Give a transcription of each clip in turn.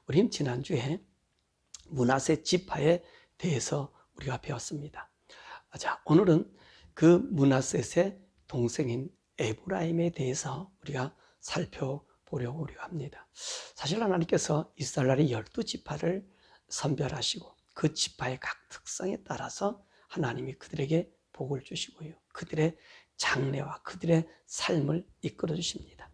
우린 지난주에 므낫세 지파에 대해서 우리가 배웠습니다. 자, 오늘은 그 므낫셋의 동생인 에브라임에 대해서 우리가 살펴보려고 우리가 합니다. 사실 하나님께서 이스라엘의 12지파를 선별하시고 그 지파의 각 특성에 따라서 하나님이 그들에게 복을 주시고요, 그들의 장래와 그들의 삶을 이끌어 주십니다.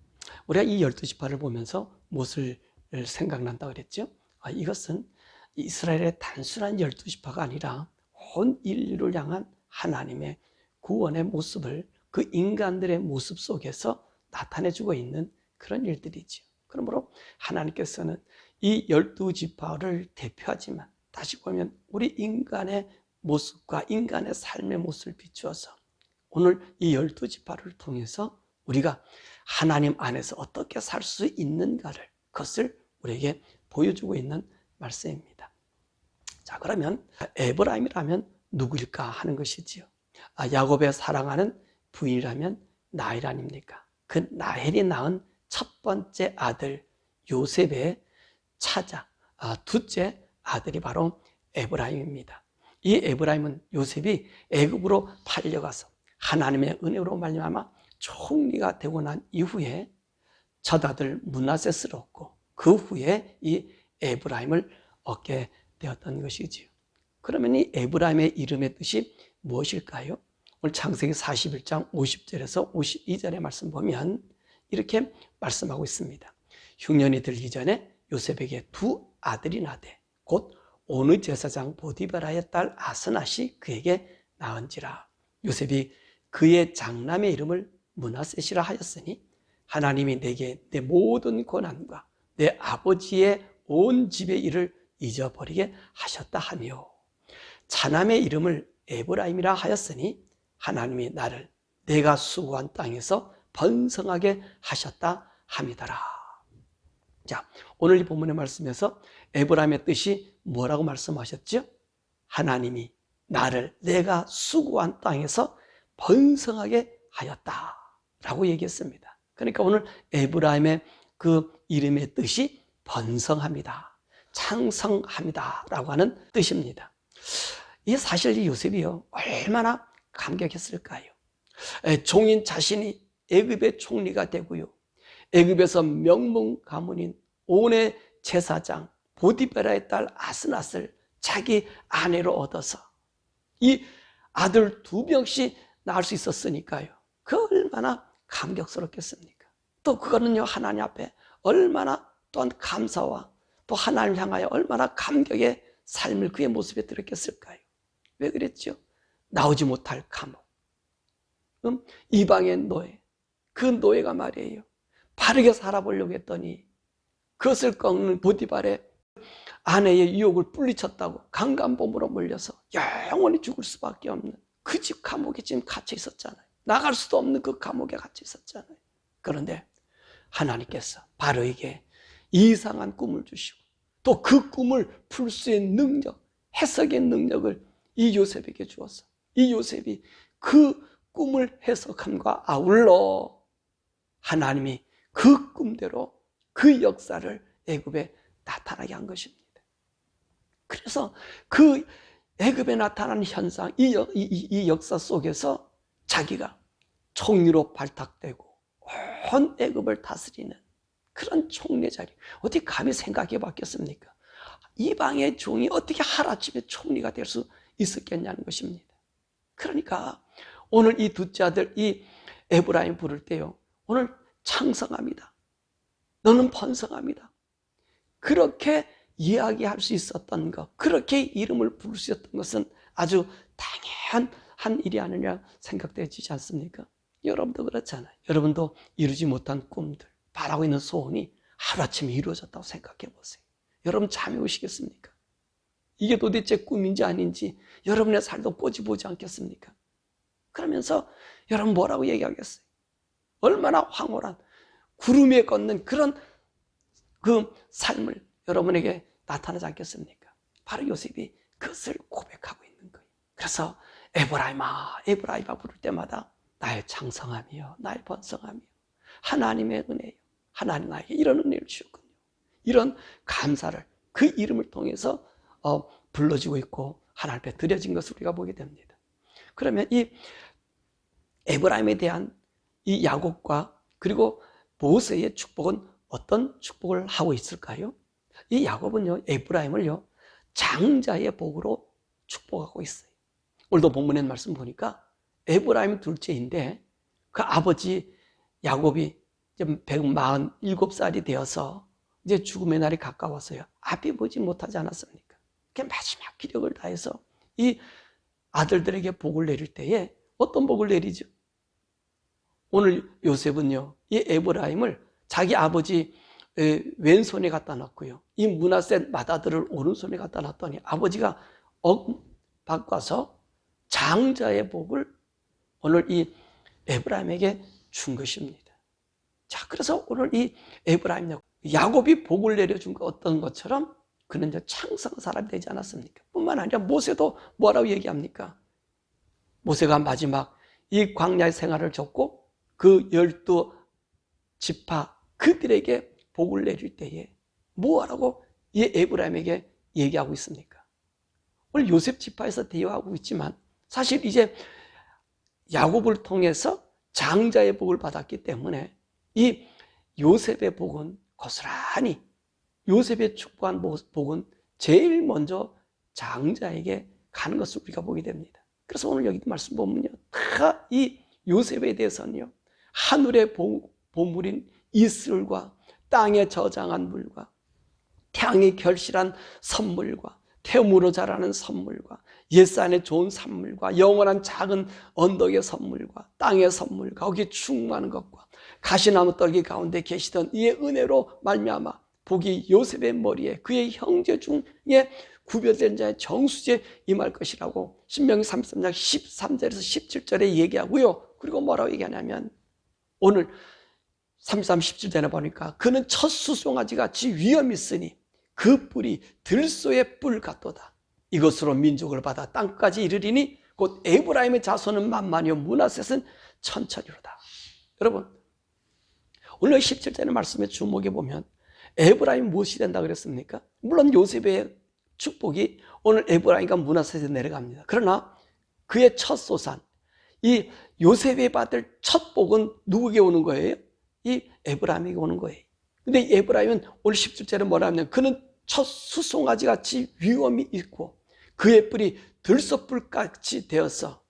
우리가 이 12지파를 보면서 무엇을 생각난다고 그랬죠? 이것은 이스라엘의 단순한 12지파가 아니라 온 인류를 향한 하나님의 구원의 모습을 그 인간들의 모습 속에서 나타내주고 있는 그런 일들이죠. 그러므로 하나님께서는 이 12지파를 대표하지만 다시 보면 우리 인간의 모습과 인간의 삶의 모습을 비추어서 오늘 이 12지파를 통해서 우리가 하나님 안에서 어떻게 살 수 있는가를, 그것을 우리에게 보여주고 있는 말씀입니다. 자, 그러면 에브라임이라면 누구일까 하는 것이지요. 야곱의 사랑하는 부인이라면 라헬 아닙니까? 그 라헬이 낳은 첫 번째 아들 요셉의 차자, 둘째 아들이 바로 에브라임입니다. 이 에브라임은 요셉이 애굽으로 팔려가서 하나님의 은혜로 말미암아 총리가 되고 난 이후에 첫 아들 므낫셋을 얻고 그 후에 이 에브라임을 얻게 되었던 것이지요. 그러면 이 에브라임의 이름의 뜻이 무엇일까요? 오늘 창세기 41장 50절에서 52절의 말씀 보면 이렇게 말씀하고 있습니다. 흉년이 들기 전에 요셉에게 두 아들이 나되 곧 오느 제사장 보디바라의 딸 아스낫이 그에게 낳은지라. 요셉이 그의 장남의 이름을 므낫셋이라 하였으니 하나님이 내게 내 모든 고난과 내 아버지의 온 집의 일을 잊어버리게 하셨다 하며, 차남의 이름을 에브라임이라 하였으니 하나님이 나를 내가 수고한 땅에서 번성하게 하셨다 함이더라. 자, 오늘 이 본문의 말씀에서 에브라임의 뜻이 뭐라고 말씀하셨죠? 하나님이 나를 내가 수고한 땅에서 번성하게 하였다 라고 얘기했습니다. 그러니까 오늘 에브라임의 그 이름의 뜻이 번성합니다, 창성합니다 라고 하는 뜻입니다. 이 사실 이 요셉이요, 얼마나 감격했을까요? 종인 자신이 애굽의 총리가 되고요, 애굽에서 명문 가문인 온의 제사장 보디베라의 딸 아스낫을 자기 아내로 얻어서 이 아들 2명씩 낳을 수 있었으니까요, 그 얼마나 감격스럽겠습니까? 또 그거는요, 하나님 앞에 얼마나 또한 감사와 또 하나님을 향하여 얼마나 감격의 삶을 그의 모습에 들었겠을까요? 왜 그랬죠? 나오지 못할 감옥, 이방의 노예, 그 노예가 말이에요, 바르게 살아보려고 했더니 그것을 꺾는 보디발의 아내의 유혹을 뿌리쳤다고 강간범으로 몰려서 영원히 죽을 수밖에 없는 그 집 감옥에 지금 갇혀 있었잖아요. 나갈 수도 없는 그 감옥에 갇혀 있었잖아요. 그런데 하나님께서 바로에게 이상한 꿈을 주시고 또 그 꿈을 풀 수 있는 능력, 해석의 능력을 이 요셉에게 주어서 이 요셉이 그 꿈을 해석함과 아울러 하나님이 그 꿈대로 그 역사를 애굽에 나타나게 한 것입니다. 그래서 그 애굽에 나타난 현상, 이 역사 속에서 자기가 총리로 발탁되고 온 애굽을 다스리는 그런 총리 자리, 어떻게 감히 생각해 봤겠습니까? 이방의 종이 어떻게 하루아침에 총리가 될 수 있었겠냐는 것입니다. 그러니까 오늘 이 둘째 아들 이 에브라임 부를 때요, 오늘 창성합니다, 너는 번성합니다, 그렇게 이야기할 수 있었던 것, 그렇게 이름을 부를 수 있었던 것은 아주 당연한 일이 아니냐 생각되지 않습니까? 여러분도 그렇잖아요. 여러분도 이루지 못한 꿈들, 바라고 있는 소원이 하루아침에 이루어졌다고 생각해 보세요. 여러분 잠이 오시겠습니까? 이게 도대체 꿈인지 아닌지 여러분의 삶도 꼬집어보지 않겠습니까? 그러면서 여러분 뭐라고 얘기하겠어요? 얼마나 황홀한 구름 위에 걷는 그런 그 삶을 여러분에게 나타나지 않겠습니까? 바로 요셉이 그것을 고백하고 있는 거예요. 그래서 에브라임아, 에브라임아 부를 때마다 나의 창성함이요, 나의 번성함이요, 하나님의 은혜요, 하나님 나에게 이런 은혜를 주셨군요, 이런 감사를 그 이름을 통해서 불러지고 있고 하나님 앞에 드려진 것을 우리가 보게 됩니다. 그러면 이 에브라임에 대한 이 야곱과 그리고 모세의 축복은 어떤 축복을 하고 있을까요? 이 야곱은요, 에브라임을요, 장자의 복으로 축복하고 있어요. 오늘도 본문의 말씀 보니까 에브라임 둘째인데 그 아버지 야곱이 147살이 되어서 이제 죽음의 날이 가까웠어요. 앞이 보지 못하지 않았습니까? 그 마지막 기력을 다해서 이 아들들에게 복을 내릴 때에 어떤 복을 내리죠? 오늘 요셉은요, 이 에브라임을 자기 아버지 왼손에 갖다 놨고요, 이 므낫세 맏아들을 오른손에 갖다 놨더니 아버지가 바꿔서 장자의 복을 오늘 이 에브라임에게 준 것입니다. 자, 그래서 오늘 이 에브라임 야곱이 복을 내려준 것 어떤 것처럼 그는 이제 창성한 사람이 되지 않았습니까? 뿐만 아니라 모세도 뭐라고 얘기합니까? 모세가 마지막 이 광야의 생활을 접고 그 12지파 그들에게 복을 내릴 때에 뭐라고 이 에브라임에게 얘기하고 있습니까? 오늘 요셉 지파에서 대화하고 있지만 사실 이제 야곱을 통해서 장자의 복을 받았기 때문에 이 요셉의 복은 고스란히 요셉의 축복한 복은 제일 먼저 장자에게 가는 것을 우리가 보게 됩니다. 그래서 오늘 여기 말씀 보면요, 다 이 요셉에 대해서는요, 하늘의 보물인 이슬과 땅에 저장한 물과 태양이 결실한 선물과 태음으로 자라는 선물과 옛산의 좋은 산물과 영원한 작은 언덕의 선물과 땅의 선물과 거기에 충만한 것과 가시나무 떨기 가운데 계시던 이의 은혜로 말미암아 복이 요셉의 머리에 그의 형제 중에 구별된 자의 정수지에 임할 것이라고 신명기 33장 13절에서 17절에 얘기하고요. 그리고 뭐라고 얘기하냐면 오늘 33, 17절에 보니까 그는 첫 수송아지 같이 위엄이 있으니 그 뿔이 들소의 뿔 같도다. 이것으로 민족을 받아 땅까지 이르리니 곧 에브라임의 자손은 만만이요 므낫셋은 천천히로다. 여러분, 오늘 17절의 말씀에 주목해 보면 에브라임이 무엇이 된다 그랬습니까? 물론 요셉의 축복이 오늘 에브라임과 므낫셋에 내려갑니다. 그러나 그의 첫 소산, 이 요셉이 받을 첫 복은 누구에게 오는 거예요? 이 에브라임에게 오는 거예요. 근데 이 에브라임은 오늘 17절에 뭐라 하면 그는 첫 수송아지 같이 위엄이 있고 그의 뿔이 들소뿔같이 되어서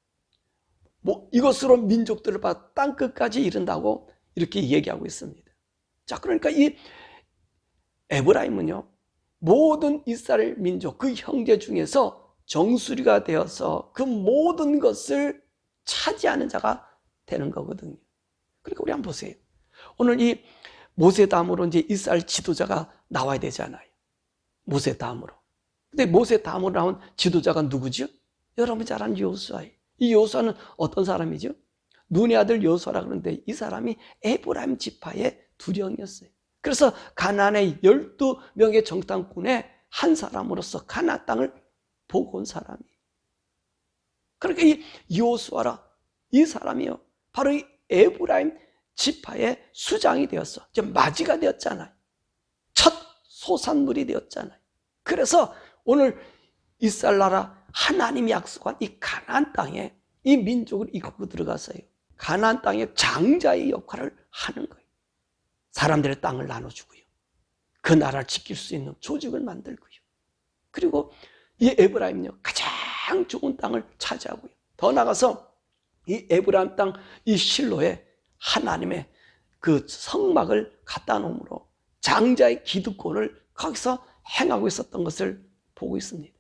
이것으로 민족들을 받아 땅끝까지 이른다고 이렇게 얘기하고 있습니다. 자, 그러니까 이 에브라임은요, 모든 이스라엘 민족 그 형제 중에서 정수리가 되어서 그 모든 것을 차지하는 자가 되는 거거든요. 그러니까 우리 한번 보세요. 오늘 이 모세 다음으로 이제 이스라엘 지도자가 나와야 되잖아요. 모세 다음으로. 근데 모세 다음으로 나온 지도자가 누구죠? 여러분이 잘 아는 여호수아예요. 이 여호수아는 어떤 사람이죠? 눈의 아들 여호수아라 그러는데 이 사람이 에브라임 지파의 두령이었어요. 그래서 가나안의 12명의 정탐꾼의 한 사람으로서 가나안 땅을 보고 온 사람이에요. 그러니까 이 여호수아라 이 사람이요, 바로 이 에브라임 지파의 수장이 되었어. 이제 맞이가 되었잖아요. 첫 소산물이 되었잖아요. 그래서 오늘 이스라엘 나라 하나님이 약속한 이 가나안 땅에 이 민족을 이끌고 들어가서요, 가나안 땅의 장자의 역할을 하는 거예요. 사람들의 땅을 나눠주고요, 그 나라를 지킬 수 있는 조직을 만들고요, 그리고 이 에브라임은요 가장 좋은 땅을 차지하고요, 더 나가서 이 에브라임 땅 이 실로에 하나님의 그 성막을 갖다 놓음으로 장자의 기득권을 거기서 행하고 있었던 것을 보고 있습니다.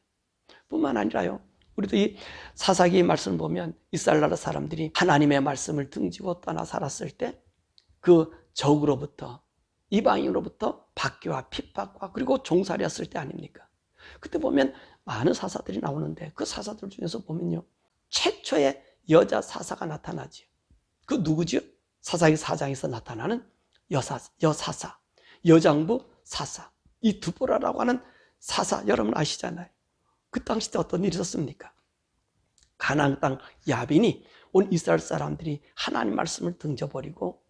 뿐만 아니라요, 우리도 이 사사기의 말씀을 보면 이스라엘 나라 사람들이 하나님의 말씀을 등지고 떠나 살았을 때 그 적으로부터, 이방인으로부터 박해와 핍박과 그리고 종살이였을 때 아닙니까? 그때 보면 많은 사사들이 나오는데 그 사사들 중에서 보면요, 최초의 여자 사사가 나타나지요. 그 누구지요? 사사기 4장에서 나타나는 여사사, 여장부 사사, 이 두보라라고 하는 사사, 여러분 아시잖아요. 그 당시 때 어떤 일이 있었습니까? 가나안 땅 야빈이 온 이스라엘 사람들이 하나님 말씀을 등져버리고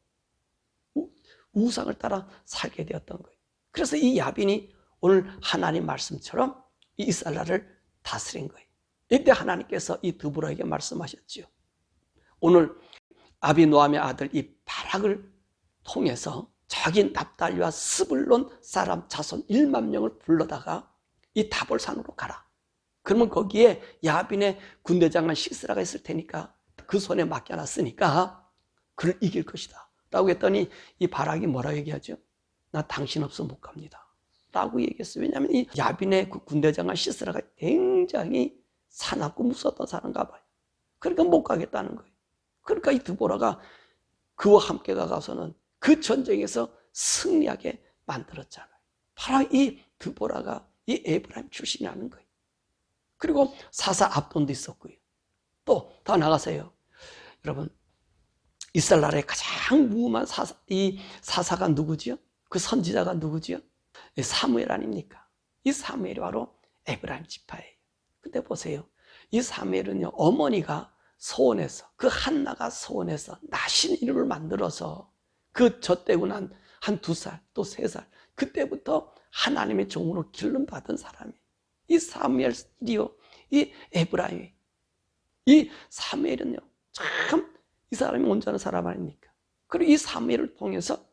우상을 따라 살게 되었던 거예요. 그래서 이 야빈이 오늘 하나님 말씀처럼 이 이스라엘을 다스린 거예요. 이때 하나님께서 이 드보라에게 말씀하셨지요. 오늘 아비노함의 아들 이 바락을 통해서 자기 납달리와 스불론 사람 자손 1만 명을 불러다가 이 다볼산으로 가라. 그러면 거기에 야빈의 군대장관 시스라가 있을 테니까 그 손에 맡겨놨으니까 그를 이길 것이다 라고 했더니 이 바락이 뭐라고 얘기하죠? 나 당신 없어 못 갑니다 라고 얘기했어요. 왜냐하면 이 야빈의 그 군대장관 시스라가 굉장히 사납고 무서웠던 사람인가 봐요. 그러니까 못 가겠다는 거예요. 그러니까 이 드보라가 그와 함께 가서는 그 전쟁에서 승리하게 만들었잖아요. 바로 이 드보라가 이 에브라임 출신이라는 거예요. 그리고 사사 압돈도 있었고요. 또 더 나가세요. 여러분, 이스라엘 나라의 가장 무험한 이 사사가 누구지요? 그 선지자가 누구지요? 사무엘 아닙니까? 이 사무엘이 바로 에브라임 지파예요. 근데 보세요. 이 사무엘은요, 어머니가 소원해서, 그 한나가 소원해서 나신 이름을 만들어서 그 젖대고 난 한 2살, 또 3살, 그때부터 하나님의 종으로 기름받은 사람이에요. 이 사무엘이요, 이 에브라임이. 이 사무엘은요, 참 이 사람이 온전한 사람 아닙니까? 그리고 이 사무엘을 통해서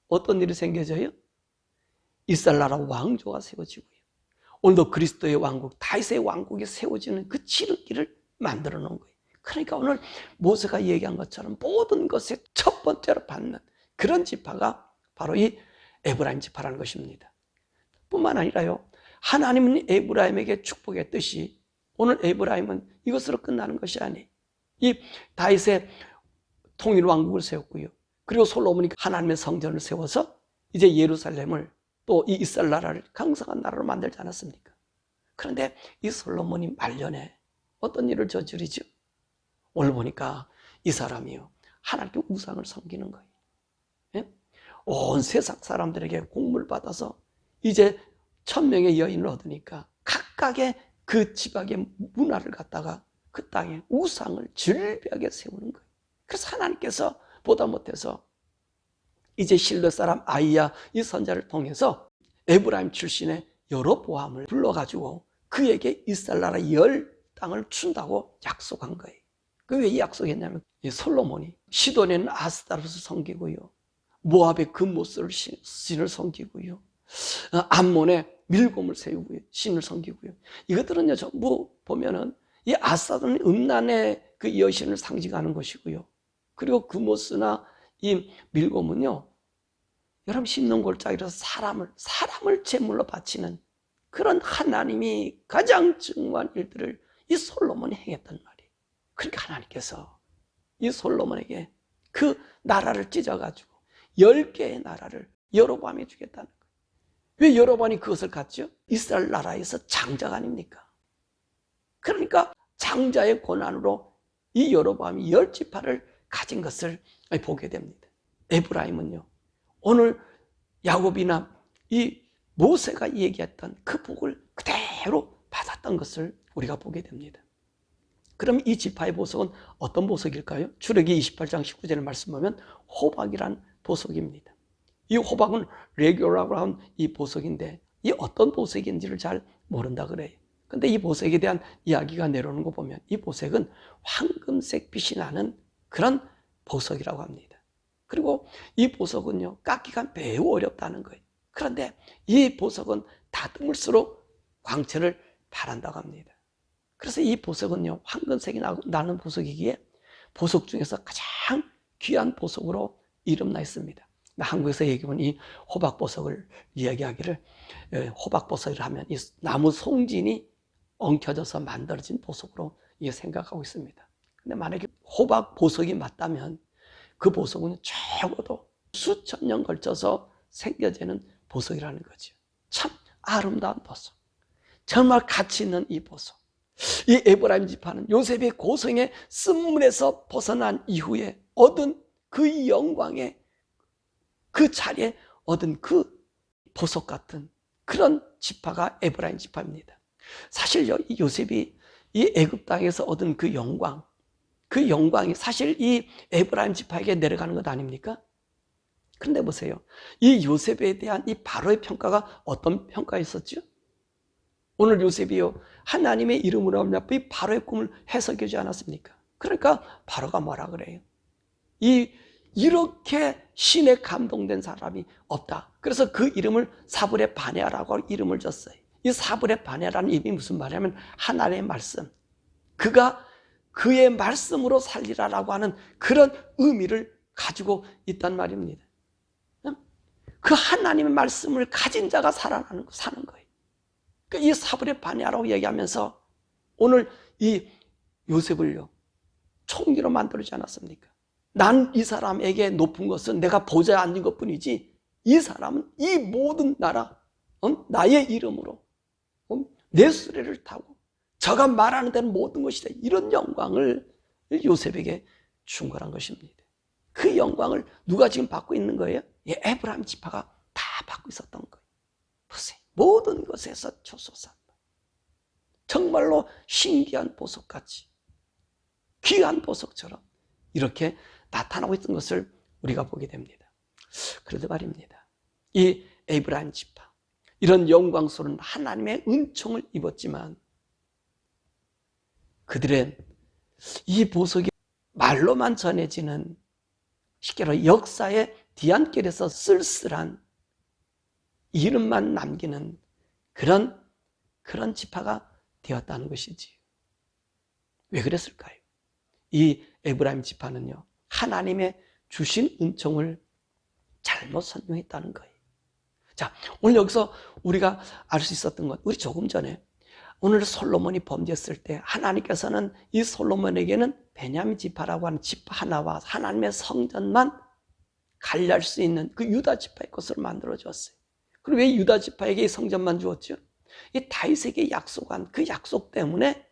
어떤 일이 생겨져요? 이스라엘 나라 왕조가 세워지고요. 오늘도 그리스도의 왕국, 다윗의 왕국이 세워지는 그 지름길을 만들어 놓은 거예요. 그러니까 오늘 모세가 얘기한 것처럼 모든 것의 첫 번째로 받는 그런 지파가 바로 이 에브라임 지파라는 것입니다. 뿐만 아니라요, 하나님은 에브라임에게 축복했듯이 오늘 에브라임은 이것으로 끝나는 것이 아니에요. 이 다윗의 통일 왕국을 세웠고요. 그리고 솔로몬이 하나님의 성전을 세워서 이제 예루살렘을 또 이 이스라엘 나라를 강성한 나라로 만들지 않았습니까? 그런데 이 솔로몬이 말년에 어떤 일을 저지르죠? 오늘 보니까 이 사람이요, 하나님께 우상을 섬기는 거예요. 예? 온 세상 사람들에게 공물 받아서 이제 1000명의 여인을 얻으니까 각각의 그 지방의 문화를 갖다가 그 땅에 우상을 즐비하게 세우는 거예요. 그래서 하나님께서 보다 못해서 이제 실로 사람 아이야 이 선자를 통해서 에브라임 출신의 여로보암을 불러가지고 그에게 이스라엘 나라 10땅을 준다고 약속한 거예요. 그 왜 이 약속했냐면 솔로몬이 시돈에는 아스타롯을 섬기고요, 모압의 금모스를 신을 섬기고요, 암몬에 밀곰을 세우고요, 신을 섬기고요. 이것들은요 전부 보면은 이 아스타롯은 음란의 그 여신을 상징하는 것이고요. 그리고 금모스나 이 밀곰은요, 여러분 심는 골짜기라서 사람을 제물로 바치는 그런 하나님이 가장 증오한 일들을 이 솔로몬이 행했단 말이에요. 그러니까 하나님께서 이 솔로몬에게 그 나라를 찢어가지고 10개의 나라를 여로보암에 주겠다는 거예요. 왜 여로보암이 그것을 갖죠? 이스라엘 나라에서 장자가 아닙니까? 그러니까 장자의 고난으로 이 여로보암이 10지파를 가진 것을 보게 됩니다. 에브라임은요, 오늘 야곱이나 이 모세가 얘기했던 그 복을 그대로 받았던 것을 우리가 보게 됩니다. 그럼 이 지파의 보석은 어떤 보석일까요? 출애기 28장 19절의 말씀 보면 호박이란 보석입니다. 이 호박은 레교라고 하는 이 보석인데 이 어떤 보석인지를 잘 모른다 그래요. 근데 이 보석에 대한 이야기가 내려오는 거 보면 이 보석은 황금색 빛이 나는 그런 보석이라고 합니다. 그리고 이 보석은요, 깎기가 매우 어렵다는 거예요. 그런데 이 보석은 다듬을수록 광채를 발한다고 합니다. 그래서 이 보석은요, 황금색이 나는 보석이기에 보석 중에서 가장 귀한 보석으로 이름나 있습니다. 한국에서 얘기하면 이 호박보석을 이야기하기를, 호박보석이라 하면 이 나무 송진이 엉켜져서 만들어진 보석으로 생각하고 있습니다. 근데 만약에 호박보석이 맞다면 그 보석은 적어도 수천 년 걸쳐서 생겨지는 보석이라는 거죠. 참 아름다운 보석, 정말 가치 있는 이 보석. 이 에브라임 지파는 요셉의 고성의 쓴물에서 벗어난 이후에 얻은 그 영광의 그 자리에 얻은 그 보석 같은 그런 지파가 에브라임 지파입니다. 사실 요셉이 이 애굽 땅에서 얻은 그 영광이 사실 이 에브라임 지파에게 내려가는 것 아닙니까? 그런데 보세요. 이 요셉에 대한 이 바로의 평가가 어떤 평가였었죠? 오늘 요셉이요, 하나님의 이름으로 하면 이 바로의 꿈을 해석하지 않았습니까? 그러니까 바로가 뭐라 그래요? 이렇게 신에 감동된 사람이 없다. 그래서 그 이름을 사브레 바네아라고 이름을 줬어요. 이 사브레 바네아라는 이름이 무슨 말이냐면 하나님의 말씀. 그가 그의 말씀으로 살리라라고 하는 그런 의미를 가지고 있단 말입니다. 그 하나님의 말씀을 가진 자가 사는 거예요. 그러니까 이 사브레 바네아라고 얘기하면서 오늘 이 요셉을요, 총리로 만들지 않았습니까? 난 이 사람에게 높은 것은 내가 보좌에 앉은 것뿐이지 이 사람은 이 모든 나라, 나의 이름으로 내 수레를 타고 저가 말하는 데는 모든 것이다. 이런 영광을 요셉에게 준 거란 것입니다. 그 영광을 누가 지금 받고 있는 거예요? 에브라임 지파가 다 받고 있었던 거예요. 보세요. 모든 것에서 초소산. 정말로 신기한 보석같이, 귀한 보석처럼 이렇게 나타나고 있던 것을 우리가 보게 됩니다. 그런데 말입니다. 이 에브라임 지파, 이런 영광스러운 하나님의 은총을 입었지만 그들은 이 보석이 말로만 전해지는, 쉽게 말해 역사의 뒤안길에서 쓸쓸한 이름만 남기는 그런 지파가 되었다는 것이지. 왜 그랬을까요? 이 에브라임 지파는요, 하나님의 주신 은총을 잘못 선용했다는 거예요. 자, 오늘 여기서 우리가 알 수 있었던 것, 우리 조금 전에 오늘 솔로몬이 범죄했을 때 하나님께서는 이 솔로몬에게는 베냐민 지파라고 하는 지파 하나와 하나님의 성전만 관리할 수 있는 그 유다 지파의 것으로 만들어 주었어요. 그리고 왜 유다 지파에게 이 성전만 주었죠? 이 다윗에게 약속한 그 약속 때문에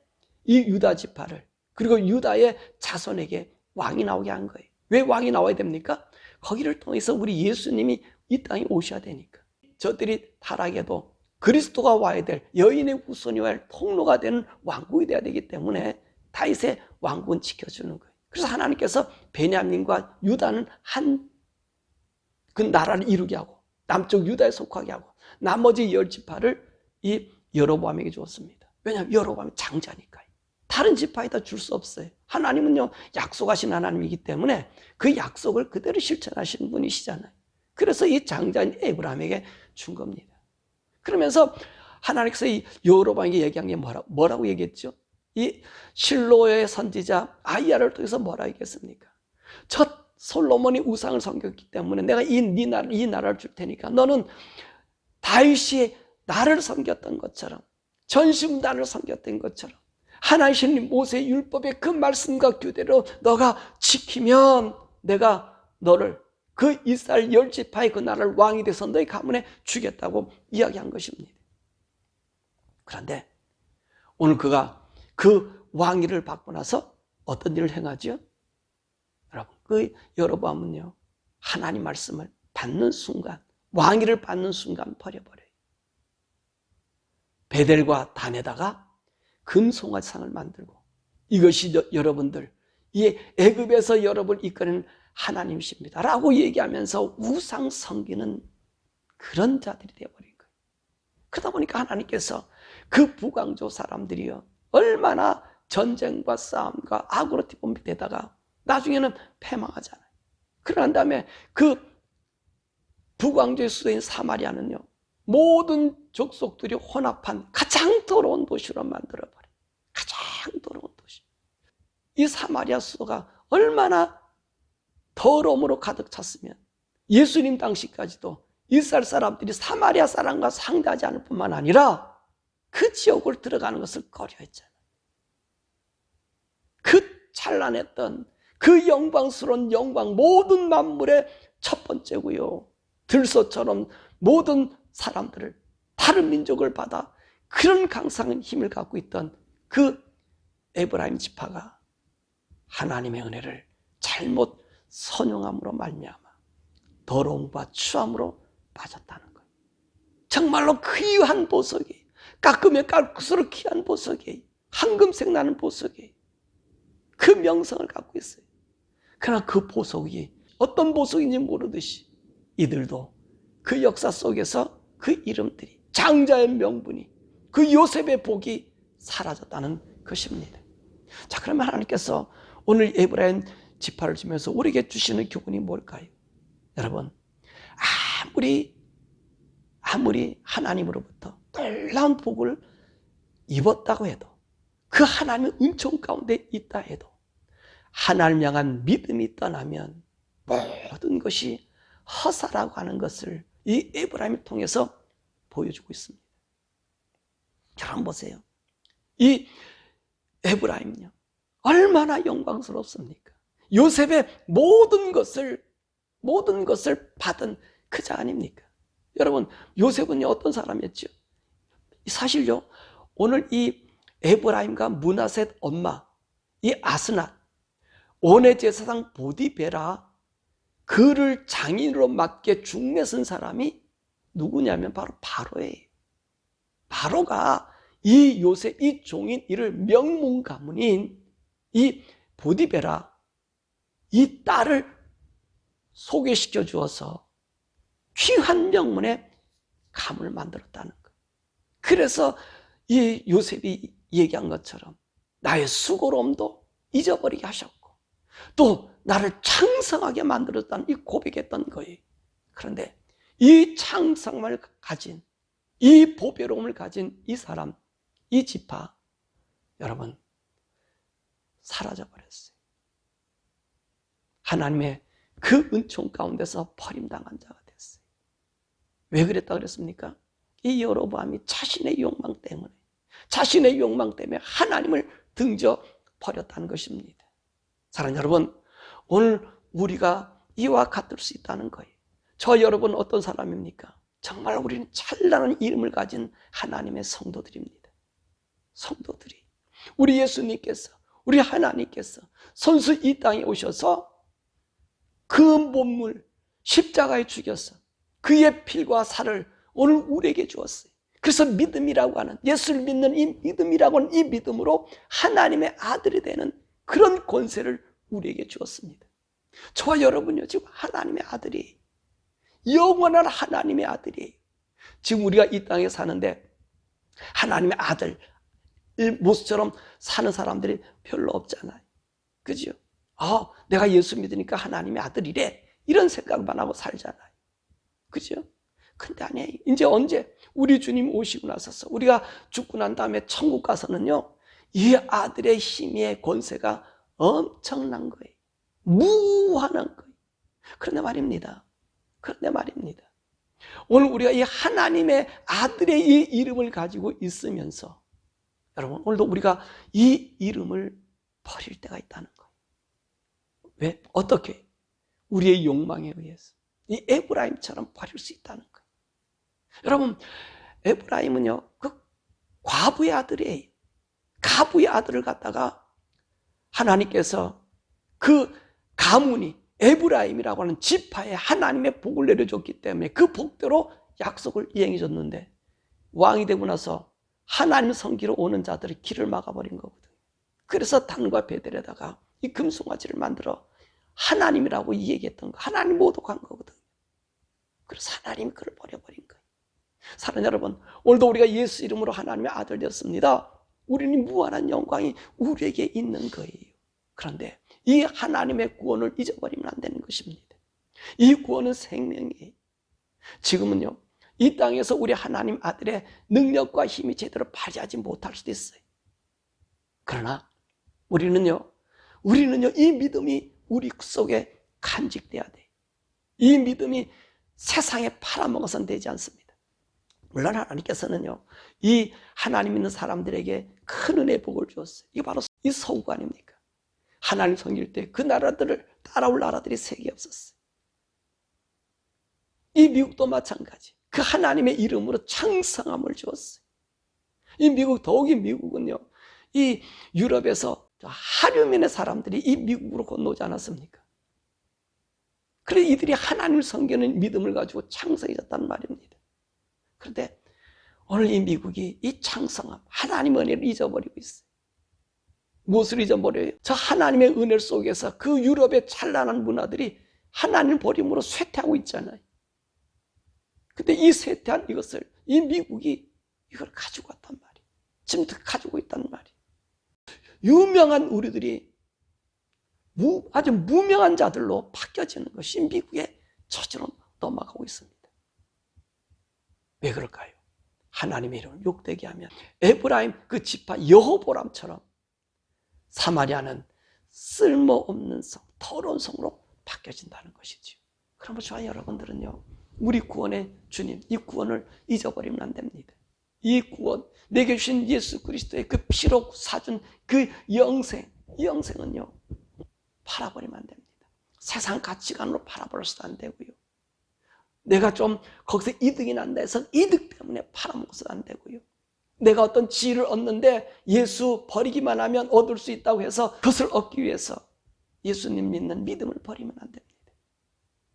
이 유다 지파를, 그리고 유다의 자손에게 왕이 나오게 한 거예요. 왜 왕이 나와야 됩니까? 거기를 통해서 우리 예수님이 이 땅에 오셔야 되니까. 저들이 타락해도 그리스도가 와야 될, 여인의 후손이 와야 할 통로가 되는 왕국이 되어야 되기 때문에 다윗의 왕국은 지켜주는 거예요. 그래서 하나님께서 베냐민과 유다는 한 그 나라를 이루게 하고 남쪽 유다에 속하게 하고 나머지 10지파를 이 여로보암에게 주었습니다. 왜냐하면 여로보암이 장자니까요. 다른 지파에다 줄 수 없어요. 하나님은요, 약속하신 하나님이기 때문에 그 약속을 그대로 실천하시는 분이시잖아요. 그래서 이 장자인 에브라임에게 준 겁니다. 그러면서 하나님께서 이 여로보암에게 얘기한 게 뭐라고 얘기했죠? 이 실로의 선지자 아이야를 통해서 뭐라고 얘기했습니까? 저 솔로몬이 우상을 섬겼기 때문에 내가 이 나라를 줄 테니까 너는 다윗이 나를 섬겼던 것처럼, 전시문단을 섬겼던 것처럼 하나님 모세의 율법의 그 말씀과 규대로 너가 지키면 내가 너를 그 이스라엘 10지파의 그 나라를 왕이 돼서 너의 가문에 주겠다고 이야기한 것입니다. 그런데 오늘 그가 그 왕위를 받고 나서 어떤 일을 행하죠? 여러분, 그 여로보암은요, 하나님 말씀을 받는 순간, 왕위를 받는 순간 버려버려요. 베델과 단에다가 금송아지상을 만들고, 이것이 여러분들, 이 애굽에서 여러분을 이끌어낸 하나님이십니다 라고 얘기하면서 우상 섬기는 그런 자들이 되어버린 거예요. 그러다 보니까 하나님께서 그 북왕조 사람들이요, 얼마나 전쟁과 싸움과 악으로 뒤범되다가 나중에는 패망하잖아요. 그러난 다음에 그 북왕조의 수도인 사마리아는요, 모든 족속들이 혼합한 가장 더러운 도시로 만들어버려요. 가장 더러운 도시. 이 사마리아 수도가 얼마나 더러움으로 가득 찼으면 예수님 당시까지도 이스라엘 사람들이 사마리아 사람과 상대하지 않을 뿐만 아니라 그 지역을 들어가는 것을 꺼려했잖아요. 그 찬란했던 그 영광스러운 영광, 모든 만물의 첫 번째고요, 들소처럼 모든 사람들을, 다른 민족을 받아 그런 강성한 힘을 갖고 있던 그 에브라임 지파가 하나님의 은혜를 잘못 선용함으로 말미암아 더러움과 추함으로 빠졌다는 거예요. 정말로 귀한 보석이, 깎으면 깎을수록 귀한 보석이, 황금색 나는 보석이 그 명성을 갖고 있어요. 그러나 그 보석이 어떤 보석인지 모르듯이 이들도 그 역사 속에서 그 이름들이, 장자의 명분이, 그 요셉의 복이 사라졌다는 것입니다. 자, 그러면 하나님께서 오늘 에브라임 지파를 주면서 우리에게 주시는 교훈이 뭘까요? 여러분, 아무리 하나님으로부터 놀라운 복을 입었다고 해도, 그 하나님의 은총 가운데 있다 해도 하나님 향한 믿음이 떠나면 모든 것이 허사라고 하는 것을 이 에브라임을 통해서 보여주고 있습니다. 여러분 보세요. 이 에브라임요, 얼마나 영광스럽습니까? 요셉의 모든 것을 받은 그 자 아닙니까? 여러분, 요셉은요, 어떤 사람이었죠? 사실요, 오늘 이 에브라임과 므낫셋 엄마, 이 아스낫, 온의 제사장 보디베라, 그를 장인으로 맡게 중매선 사람이 누구냐면 바로 바로예요. 바로가 이 요셉, 이 종인, 이를 명문 가문인 이 보디베라, 이 딸을 소개시켜 주어서 귀한 명문의 가문을 만들었다는 것. 그래서 이 요셉이 얘기한 것처럼 나의 수고로움도 잊어버리게 하셨고, 또 나를 창성하게 만들었다는 이 고백했던 거예요. 그런데 이 창성함을 가진, 이 보배로움을 가진 이 사람, 이 지파, 여러분, 사라져버렸어요. 하나님의 그 은총 가운데서 버림당한 자가 됐어요. 왜 그랬다 그랬습니까? 이 여로보암이 자신의 욕망 때문에 하나님을 등져 버렸다는 것입니다. 사랑하는 여러분, 오늘 우리가 이와 같을 수 있다는 거예요. 저 여러분 어떤 사람입니까? 정말 우리는 찬란한 이름을 가진 하나님의 성도들입니다. 성도들이, 우리 예수님께서, 우리 하나님께서 선수 이 땅에 오셔서 그 몸을 십자가에 죽여서 그의 피와 살을 오늘 우리에게 주었어요. 그래서 믿음이라고 하는, 예수를 믿는 이 믿음이라고 하는 이 믿음으로 하나님의 아들이 되는 그런 권세를 우리에게 주었습니다. 저와 여러분요, 지금 하나님의 아들이, 영원한 하나님의 아들이, 지금 우리가 이 땅에 사는데 하나님의 아들 모습처럼 사는 사람들이 별로 없잖아요. 그죠? 내가 예수 믿으니까 하나님의 아들이래, 이런 생각만 하고 살잖아요. 그죠? 근데 아니에요. 이제 언제 우리 주님 오시고 나서서 우리가 죽고 난 다음에 천국 가서는요, 이 아들의 힘의 권세가 엄청난 거예요. 무한한 거예요. 그런데 말입니다. 오늘 우리가 이 하나님의 아들의 이 이름을 가지고 있으면서, 여러분, 오늘도 우리가 이 이름을 버릴 때가 있다는 거예요. 왜? 어떻게? 우리의 욕망에 의해서. 이 에브라임처럼 버릴 수 있다는 거예요. 여러분, 에브라임은요, 그 과부의 아들이에요. 가부의 아들을 갖다가 하나님께서 그 가문이 에브라임이라고 하는 지파에 하나님의 복을 내려줬기 때문에 그 복대로 약속을 이행해 줬는데, 왕이 되고 나서 하나님 섬기러 오는 자들의 길을 막아버린 거거든요. 그래서 단과 베델에다가 이 금송아지를 만들어 하나님이라고 얘기했던 거, 하나님 모독한 거거든요. 그래서 하나님이 그를 버려버린 거예요. 사랑하는 여러분, 오늘도 우리가 예수 이름으로 하나님의 아들 되었습니다. 우리는 무한한 영광이 우리에게 있는 거예요. 그런데 이 하나님의 구원을 잊어버리면 안 되는 것입니다. 이 구원은 생명이에요. 지금은요, 이 땅에서 우리 하나님 아들의 능력과 힘이 제대로 발휘하지 못할 수도 있어요. 그러나 우리는요, 이 믿음이 우리 속에 간직돼야 돼요. 이 믿음이 세상에 팔아먹어서는 되지 않습니다. 물론 하나님께서는요, 이 하나님 있는 사람들에게 큰 은혜의 복을 주었어요. 이게 바로 이 서구 아닙니까? 하나님 섬길 때 그 나라들을 따라올 나라들이 세 개 없었어요. 이 미국도 마찬가지. 그 하나님의 이름으로 창성함을 주었어요. 이 미국, 더욱이 미국은요, 이 유럽에서 하류민의 사람들이 이 미국으로 건너오지 않았습니까? 그래 이들이 하나님을 섬기는 믿음을 가지고 창성해졌단 말입니다. 그런데 오늘 이 미국이 이 창성함, 하나님의 은혜를 잊어버리고 있어요. 무엇을 잊어버려요? 저 하나님의 은혜 속에서 그 유럽의 찬란한 문화들이 하나님을 버림으로 쇠퇴하고 있잖아요. 근데 이 쇠퇴한 이것을 이 미국이 이걸 가지고 왔단 말이에요. 지금도 가지고 있단 말이에요. 유명한 우리들이 아주 무명한 자들로 바뀌어지는 것이 미국의 처지로 넘어가고 있습니다. 왜 그럴까요? 하나님의 이름을 욕되게 하면 에브라임 그 지파 여호보람처럼 사마리아는 쓸모없는 성, 더러운 성으로 바뀌어진다는 것이죠. 그러면 저와 여러분들은요, 우리 구원의 주님, 이 구원을 잊어버리면 안 됩니다. 이 구원, 내게 주신 예수 그리스도의 그 피로 사준 그 영생, 이 영생은요, 팔아버리면 안 됩니다. 세상 가치관으로 팔아버려서도 안 되고요. 내가 좀 거기서 이득이 난다 해서 이득 때문에 팔아먹어서도 안 되고요. 내가 어떤 지위를 얻는데 예수 버리기만 하면 얻을 수 있다고 해서 그것을 얻기 위해서 예수님 믿는 믿음을 버리면 안 됩니다.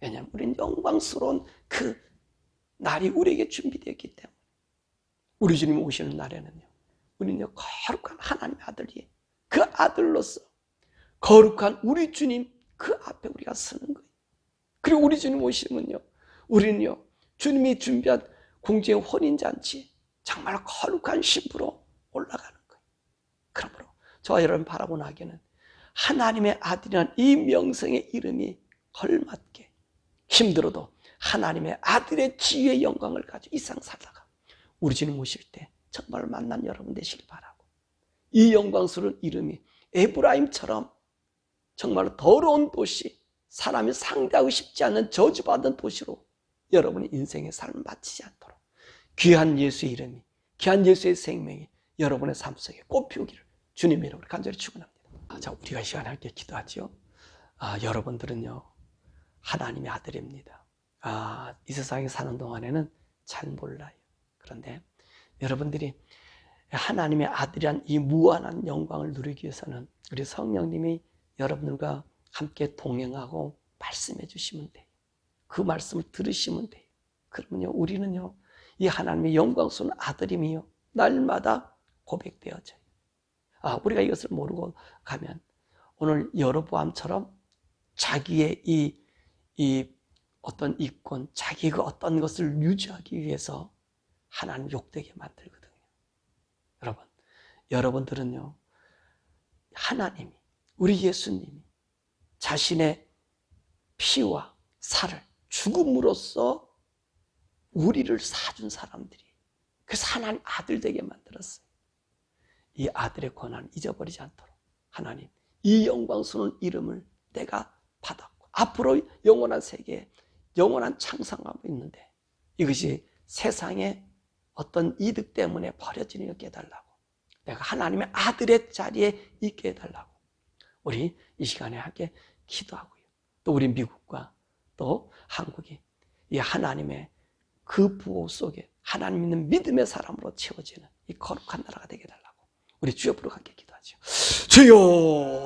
왜냐하면 우리는 영광스러운 그 날이 우리에게 준비되었기 때문에. 우리 주님 오시는 날에는요, 우리는요, 거룩한 하나님의 아들이 그 아들로서 거룩한 우리 주님 그 앞에 우리가 서는 거예요. 그리고 우리 주님 오시면요, 우리는요, 주님이 준비한 공주의 혼인잔치 정말 거룩한 신부로 올라가는 거예요. 그러므로 저와 여러분 바라고 나기에는 하나님의 아들이라는 이 명성의 이름이 걸맞게 힘들어도 하나님의 아들의 지위의 영광을 가지고 이 세상 살다가 우리 주님 오실 때 정말 만난 여러분 되시길 바라고, 이 영광스러운 이름이 에브라임처럼 정말 더러운 도시, 사람이 상대하고 싶지 않는 저주받은 도시로 여러분의 인생의 삶을 마치지 않도록 귀한 예수의 이름이, 귀한 예수의 생명이 여러분의 삶 속에 꽃피우기를 주님의 이름으로 간절히 축원합니다. 자, 우리가 이 시간에 함께 기도하죠. 여러분들은요, 하나님의 아들입니다. 이 세상에 사는 동안에는 잘 몰라요. 그런데 여러분들이 하나님의 아들이란 이 무한한 영광을 누리기 위해서는 우리 성령님이 여러분들과 함께 동행하고 말씀해 주시면 돼요. 그 말씀을 들으시면 돼요. 그러면요, 우리는요, 이 하나님의 영광스러운 아들임이요, 날마다 고백되어져요. 우리가 이것을 모르고 가면 오늘 여로보암처럼 자기의 이 어떤 이권, 자기의 그 어떤 것을 유지하기 위해서 하나님 욕되게 만들거든요. 여러분들은요, 하나님이, 우리 예수님이 자신의 피와 살을 죽음으로써 우리를 사준 사람들이, 그래서 하나님 아들 되게 만들었어요. 이 아들의 권한을 잊어버리지 않도록 하나님, 이 영광스러운 이름을 내가 받았고 앞으로 영원한 세계에 영원한 창상하고 있는데 이것이 세상의 어떤 이득 때문에 버려지는 걸 깨달라고, 내가 하나님의 아들의 자리에 있게 해달라고 우리 이 시간에 함께 기도하고요. 또 우리 미국과 또 한국이 이 하나님의 그 부호 속에 하나님 믿는 믿음의 사람으로 채워지는 이 거룩한 나라가 되게 해달라고 우리 주 옆으로 함께 기도하죠. 주여!